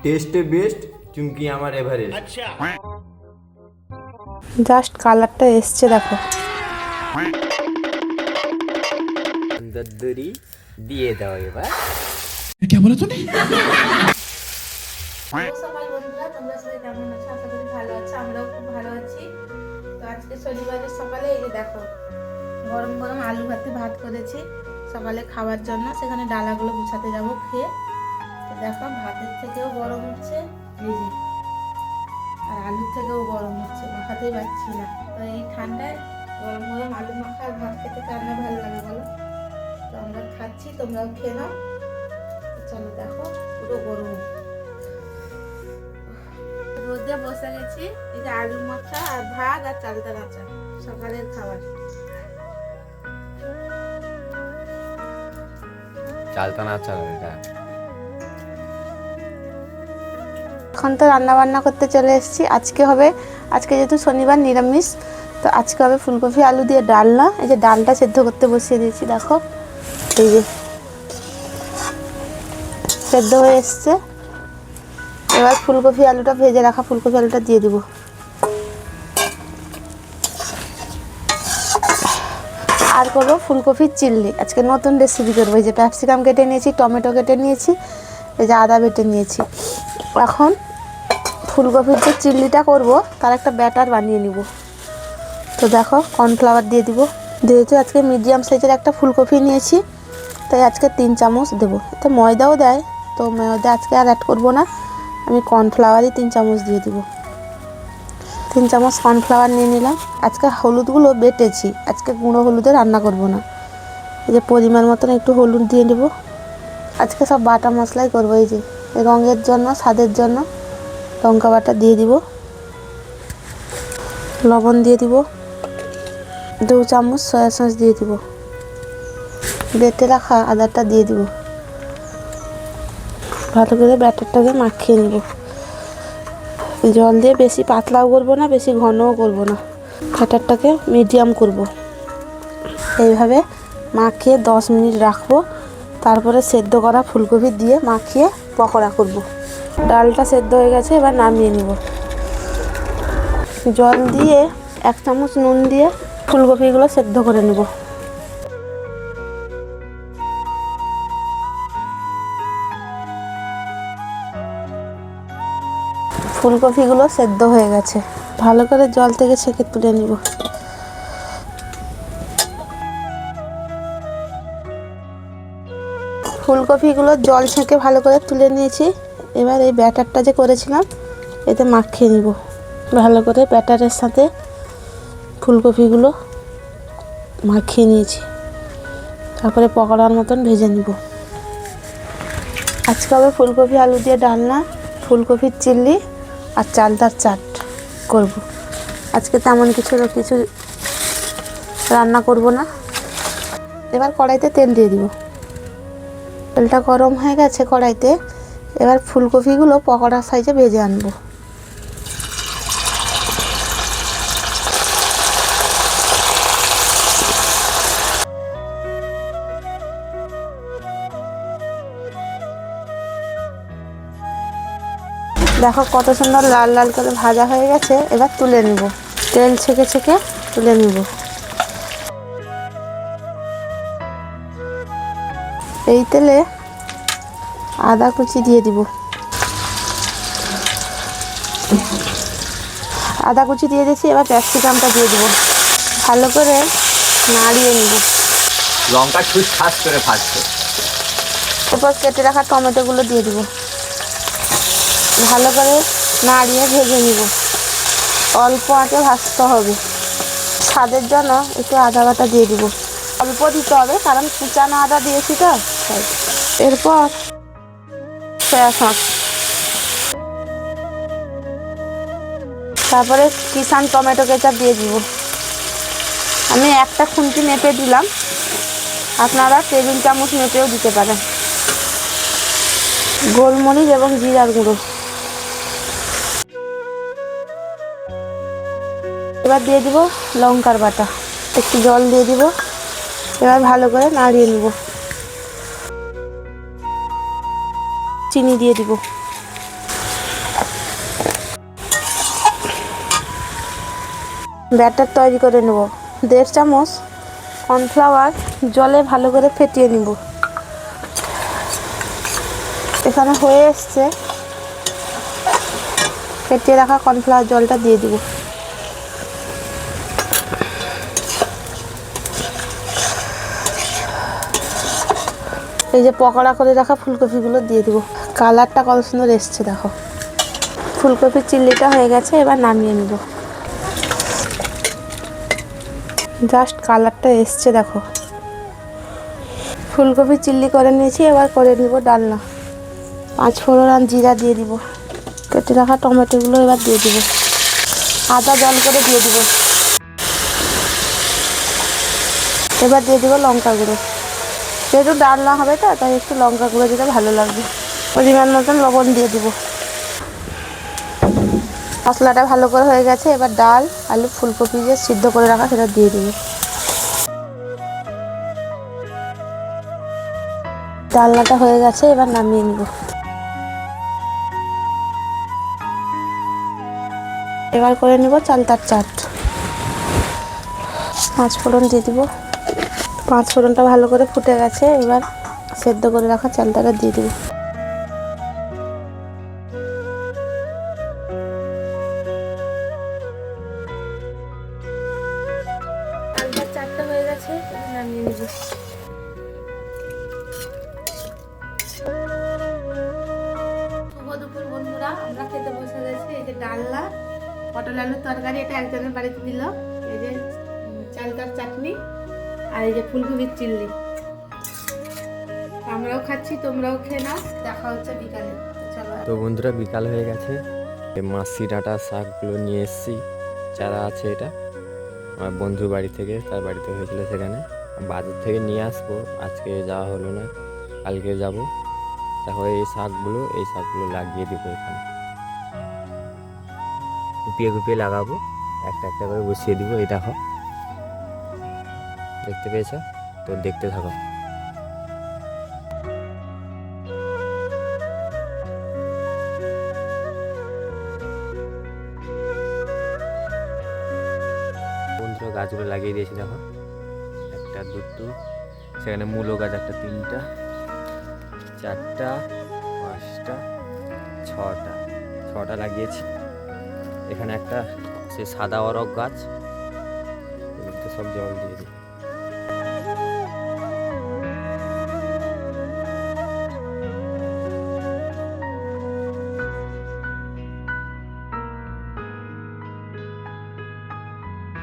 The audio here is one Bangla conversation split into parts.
টেস্টে বেস্ট, চুমকি আমার এভারেস্ট। আচ্ছা, জাস্ট কালারটা এসছে দেখো। দরি দিয়ে দাও এবার। সকাল বন্ধুরা, তোমরা সবাই কেমন আছো? আশা করি ভালো আছো, আমরাও খুব ভালো আছি। তো আজকে শনিবারের সকালে এই যে দেখো গরম গরম আলু ভাত করেছি সকালে খাওয়ার জন্য। সেখানে ডালাগুলো গুছাতে যাবো খেয়ে। তো দেখো ভাতের থেকেও গরম হচ্ছে এই যে, আর আলুর থেকেও গরম হচ্ছে, মাখাতেই পারছি না। তো এই ঠান্ডায় গরম গরম আলু মাখা আর ভাত খেতে কার না ভালো লাগে বলো? তো আমরা খাচ্ছি, তোমরাও খেয়ে নাও। চলো দেখো পুরো গরম। রোদে বসে গেছি, এই যে আলু মাখা আর ভাত আর চালতা কাঁচা সকালের খাবার। চালতা না চাল এটা। এখন তো রান্না বান্না করতে চলে এসেছি। আজকে যেহেতু শনিবার নিরামিষ, তো আজকে হবে ফুলকপি আলু দিয়ে ডালনা। এই যে ডালটা সেদ্ধ করতে বসিয়ে দিয়েছি দেখো, এই যে সেদ্ধ হয়ে এসছে। এবার ফুলকপি আলুটা, ভেজে রাখা ফুলকপি আলুটা দিয়ে দিব। আর করবো ফুলকপির চিল্লি, আজকে নতুন রেসিপি করবো। এই যে ক্যাপসিকাম কেটে নিয়েছি, টমেটো কেটে নিয়েছি, এই যে আদা বেটে নিয়েছি। এখন ফুলকপির যে চিল্লিটা করব তার একটা ব্যাটার বানিয়ে নিব। তো দেখো কর্নফ্লাওয়ার দিয়ে দিব। যেহেতু আজকে মিডিয়াম সাইজের একটা ফুলকপি নিয়েছি, তাই আজকে 3 চামচ দেবো। এতে ময়দাও দেয়, তো ময়দা আজকে আর অ্যাড করবো না, আমি কর্নফ্লাওয়ারই 3 চামচ দিয়ে দিব। 3 চামচ কর্নফ্লাওয়ার নিয়ে নিলাম। আজকে হলুদগুলো বেটেছি, আজকে গুঁড়ো হলুদে রান্না করব না। এই যে পরিমাণ মতন একটু হলুদ দিয়ে নেব। আজকে সব বাটা মশলাই করবো। এই যে রঙের জন্য, স্বাদের জন্য লঙ্কা বাটা দিয়ে দিব, লবণ দিয়ে দিব, 2 চামচ সয়া সস দিয়ে দিব, বেটে রাখা আদাটা দিয়ে দিব। ভালো করে ব্যাটারটাকে মাখিয়ে নেব। জল দিয়ে বেশি পাতলাও করবো না, বেশি ঘনও করবো না, ব্যাটারটাকে মিডিয়াম করব। এইভাবে মাখিয়ে 10 মিনিট রাখবো। তারপরে সেদ্ধ করা ফুলকপি দিয়ে মাখিয়ে পকোড়া করব। ডালটা সেদ্ধ হয়ে গেছে, এবার নামিয়ে নিব। জল দিয়ে 1 চামচ নুন দিয়ে ফুলকপিগুলো সেদ্ধ করে নেব। ফুলকপিগুলো সেদ্ধ হয়ে গেছে, ভালো করে জল থেকে ছেঁকে তুলে নিব। ফুলকপিগুলো জল ছেঁকে ভালো করে তুলে নিয়েছি। এবার এই ব্যাটারটা যে করেছিলাম এতে মাখিয়ে নিব। ভালো করে ব্যাটারের সাথে ফুলকপিগুলো মাখিয়ে নিয়েছি, তারপরে পকোড়ার মতন ভেজে নিব। আজকে হবে ফুলকপি আলু দিয়ে ডালনা, ফুলকপির চিল্লি আর চালতার চাট করব। আজকে তেমন কিছু রান্না করব না। এবার কড়াইতে তেল দিয়ে দিব। তেলটা গরম হয়ে গেছে কড়াইতে। এবার ফুলকপিগুলো পকোড়া সাইজে ভেজে আনবো। দেখো কত সুন্দর লাল লাল করে ভাজা হয়ে গেছে। এবার তুলে নিব, তেল ছেঁকে ছেঁকে তুলে নিব। এই তেলে আদা কুচি দিয়ে দিব। আদা কুচি দিয়ে দিয়েছি, এবার ক্যাপসিকামটা দিয়ে দিব। ভালো করে নাড়িয়ে নিব। লঙ্কা ঠুস ঠাস করে ফাটছে। এরপর কেটে রাখা টমেটোগুলো দিয়ে দিব। ভালো করে নাড়িয়ে ভেজে নিব। অল্প আঁচে ভাজতে হবে। স্বাদের জন্য একটু আদা বাটা দিয়ে দিব। অল্প দিতে হবে, কারণ কুচানো আদা দিয়েছি তো তাই। এরপর সয়া সস, তারপরে কিষান টমেটো কেচাপ দিয়ে দিব। আমি একটা খুন্তি মেপে দিলাম, আপনারা টেবিল চামচ মেপেও দিতে পারেন। গোলমরিচ এবং জিরার গুঁড়ো। এবার দিয়ে দিব লঙ্কার বাটা, একটু জল দিয়ে দিব। এবার ভালো করে নাড়িয়ে নেব। চিনি দিয়ে দিব। ব্যাটার তৈরি করে নেব। 1.5 চামচ কর্নফ্লাওয়ার জলে ভালো করে ফেটিয়ে নিব। এখানে হয়ে এসছে, ফেটিয়ে রাখা কর্নফ্লাওয়ার জলটা দিয়ে দিব। এই যে পকোড়া করে রাখা ফুলকপিগুলো দিয়ে দিব। কালারটা কত সুন্দর এসছে দেখো। ফুলকপির চিল্লিটা হয়ে গেছে, এবার নামিয়ে নিব। জাস্ট কালারটা এসছে দেখো। ফুলকপি চিল্লি করে নিয়েছি, এবার করে নিব ডালনা। 5 ফোড়ন আর জিরা দিয়ে দিব। কেটে রাখা টমেটোগুলো এবার দিয়ে দিব। আদা জল করে দিয়ে দিব। এবার দিয়ে দিব লঙ্কা গুঁড়ো। যেহেতু ডালনা হবে তো, তাই একটু লঙ্কা গুঁড়ো দিলে ভালো লাগবে। পরিমাণ মতন লবণ দিয়ে দিব। মশলাটা ভালো করে হয়ে গেছে, এবার ডাল আলু ফুলকপি যে সিদ্ধ করে রাখা সেটা দিয়ে দিব। ডালনাটা হয়ে গেছে, এবার নামিয়ে নিব। এবার করে নিব চালতার চাট। 5 ফোড়ন দিয়ে দিব। 5 ফোড়নটা ভালো করে ফুটে গেছে, এবার সেদ্ধ করে রাখা চালটাটা দিয়ে দিব। চালতার চাটটা হয়ে গেছে, এবার নামিয়ে নিব। শুভ দুপুর বন্ধুরা, আমরা খেতে বসে গেছি। এই যে ডালনা, পটল আলুর তরকারি, এটা একজনের বাড়িতে দিল। এই যে চালতার চাটনি, আর এই যে ফুলকপির চিল্লি। আমরাও খাচ্ছি, তোমরাও খেয়ে নাও। দেখা হচ্ছে বিকালে। চলো। তো বন্ধুরা বিকাল হয়ে গেছে। মাসি ডাঁটা শাকগুলো নিয়ে এসেছি। চারা আছে, এটা আমার বন্ধুর বাড়ি থেকে, তার বাড়িতে হয়েছিল সেখানে। বাজার থেকে নিয়ে আসবো, আজকে যাওয়া হলো না, কালকে যাব। তারপরে এই শাকগুলো লাগিয়ে দেবো এখানে, গুপিয়ে গুপিয়ে লাগাবো, একটা একটা করে বসিয়ে দিব। এই দেখো, দেখতে পেয়েছো তো, দেখতে থাকো। বন্ধুরা গাছগুলো লাগিয়ে দিয়েছি দেখো, 1টা 2টো, সেখানে মূলো গাছ একটা 3টা 4টা 5টা 6টা লাগিয়েছি। এখানে একটা সে সাদা অরক গাছ, এগুলোতে সব জল দিয়ে দিই।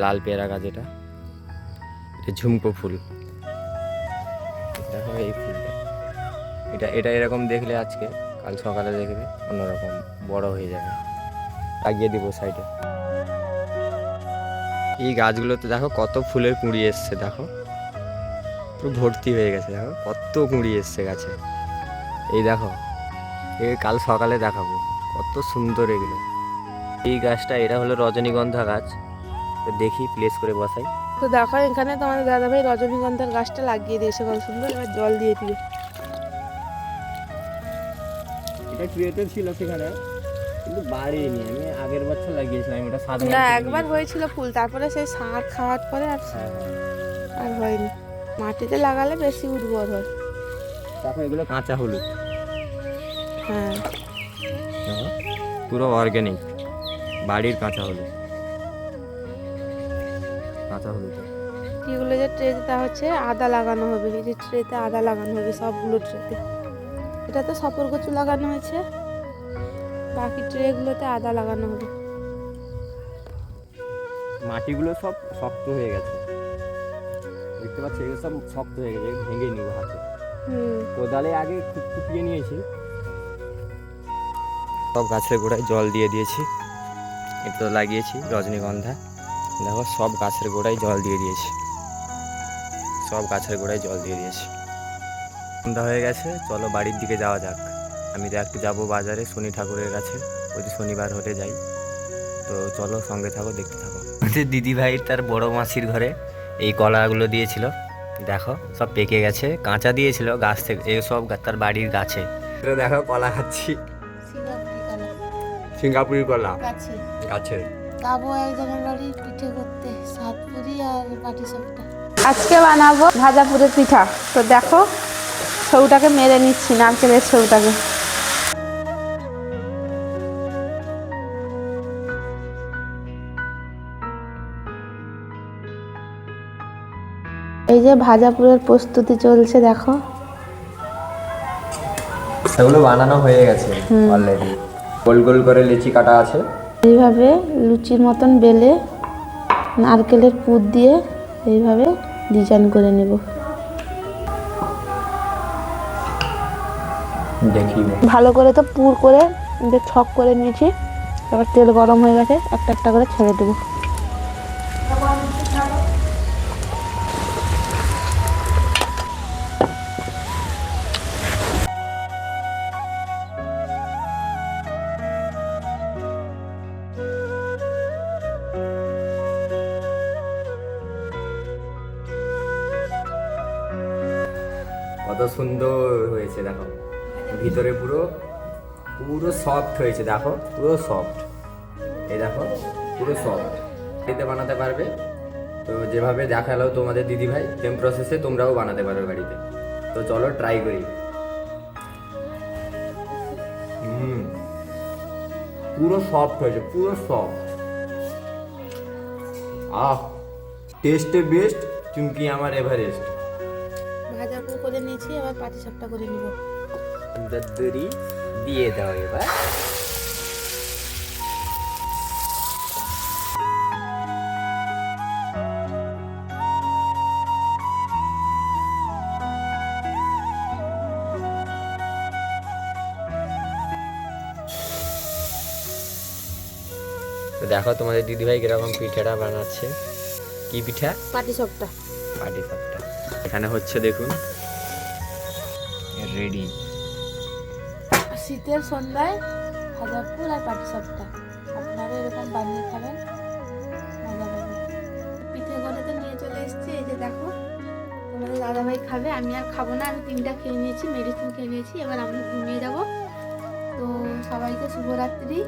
লাল পেয়ারা গাছ, এটা ঝুমকো ফুল। দেখো এই ফুলটা, এটা এরকম দেখলে আজকে, কাল সকালে দেখবে অন্যরকম বড় হয়ে যাবে। লাগিয়ে দিব সাইডে। এই গাছগুলোতে দেখো কত ফুলের কুঁড়ি এসছে, দেখো পুরো ভর্তি হয়ে গেছে। দেখো কত কুঁড়ি এসছে গাছে। এই দেখো, এই কাল সকালে দেখাবো কত সুন্দর এগুলো। এই গাছটা, এটা হলো রজনীগন্ধা গাছ। তো দেখি প্লেস করে বসাই। তো দেখো, এখানে তোমাদের দাদাভাই রজনীগন্ধার গাছটা লাগিয়ে দিয়েছে কত সুন্দর। এবার জল দিয়ে দিবে। এটা ট্রেতে ছিল সেখানে, কিন্তু বাড়িনি। আমি আগের বছর লাগিয়েছিলাম, এটা সাদা না, একবার হয়েছিল ফুল, তারপরে সেই সার খাওয়ার পরে আর হয়নি। মাটিতে লাগালে বেশি উর্বর হয়। তারপর এগুলো কাঁচা হলুদ, হ্যাঁ, পুরো অর্গানিক বাড়ির কাঁচা হলুদ। এগুলো যে ট্রেতে, তা হচ্ছে আদা লাগানো হবে। এই যে ট্রেতে আদা লাগানো হবে, সবগুলো ট্রেতে। এটা তো সপর কচু লাগানো হয়েছে, বাকি ট্রেগুলোতে আদা লাগানো হবে। মাটিগুলো সব শক্ত হয়ে গেছে, দেখতে পাচ্ছি, এগুলো সব শক্ত হয়ে গেছে, ভেঙে নিব হাতে। কোদালে আগে কুপিয়ে নিয়েছি। সব গাছের গোড়ায় জল দিয়ে দিয়েছি। এটা লাগিয়েছি রজনীগন্ধা, দেখো সব গাছের গোড়ায় জল দিয়ে দিয়েছি। সন্ধ্যা হয়ে গেছে, চলো বাড়ির দিকে যাওয়া যাক। আমি তো একটু যাবো বাজারে শনি ঠাকুরের কাছে, প্রতি শনিবার হলে যাই। তো চলো সঙ্গে থাকো, দেখতে থাকো। দিদি ভাই তার বড় মাসির ঘরে এই কলাগুলো দিয়েছিল, দেখো সব পেকে গেছে। কাঁচা দিয়েছিল গাছ থেকে, এই সব তার বাড়ির গাছে। দেখো কলা খাচ্ছি, সিঙ্গাপুরি কলা গাছে। যাবো একজনের বাড়ি পিঠে করতে, সাতপুরি আর পাটিসাপটা। আজকে বানাবো ভাজা পুরের পিঠা। তো দেখো ছৌটাকে মেরে নিচ্ছি, নারকেলের ছৌটাকে। এই যে ভাজা পুরের প্রস্তুতি চলছে, দেখো। সেগুলো বানানো হয়ে গেছে অলরেডি। গোল গোল করে লিচি কাটা আছে। এইভাবে লুচির মতন বেলে নারকেলের পুর দিয়ে এইভাবে ডিজাইন করে নেব। দেখি ভালো করে তো পুর করে যে ছক করে নিয়েছি। এবার তেল গরম হয়ে গেছে, একটা একটা করে ছেড়ে দেবো। কত সুন্দর হয়েছে দেখো, ভিতরে পুরো পুরো সফট হয়েছে দেখো, পুরো সফট। এই দেখো পুরো সফট। এতে বানাতে পারবে তো, যেভাবে দেখালো তোমাদের দিদি ভাই সেম প্রসেসে তোমরাও বানাতে পারবে বাড়িতে। তো চলো ট্রাই করি। পুরো সফট হয়েছে, পুরো সফট। টেস্টে বেস্ট, চুমকি আমার এভারেস্ট। ভাজা পুর করে নিয়েছি, এবার পাটিসাপটা করে নিব। দরি দিয়ে দাও এবার। তো দেখো তোমাদের দিদিভাই কিরকম পিঠাটা বানাচ্ছে। কি পিঠা? পাটিসাপটা। পাটিসাপটা এখানে হচ্ছে, দেখুন রেডি। শীতের সন্ধ্যায় ভাজা পুর আর পাটিসাপটা আপনারা এরকম বানিয়ে খাবেন, মজা পাবেন। পিঠে করে তো নিয়ে চলে এসেছি, এই যে দেখো তোমাদের দাদাভাই খাবে, আমি আর খাবো না। আমি 3টা খেয়ে নিয়েছি, মেডিসিন খেয়ে নিয়েছি, এবার আমি ঘুমিয়ে যাব। তো সবাইকে শুভরাত্রি।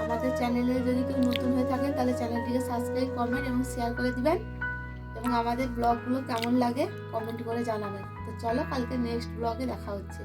আমাদের চ্যানেলে যদি কেউ নতুন হয়ে থাকেন তাহলে চ্যানেলটিকে সাবস্ক্রাইব, কমেন্ট এবং শেয়ার করে দিবেন, এবং আমাদের ব্লগগুলো কেমন লাগে কমেন্ট করে জানাবেন। তো চলো কালকে নেক্সট ব্লগে দেখা হচ্ছে।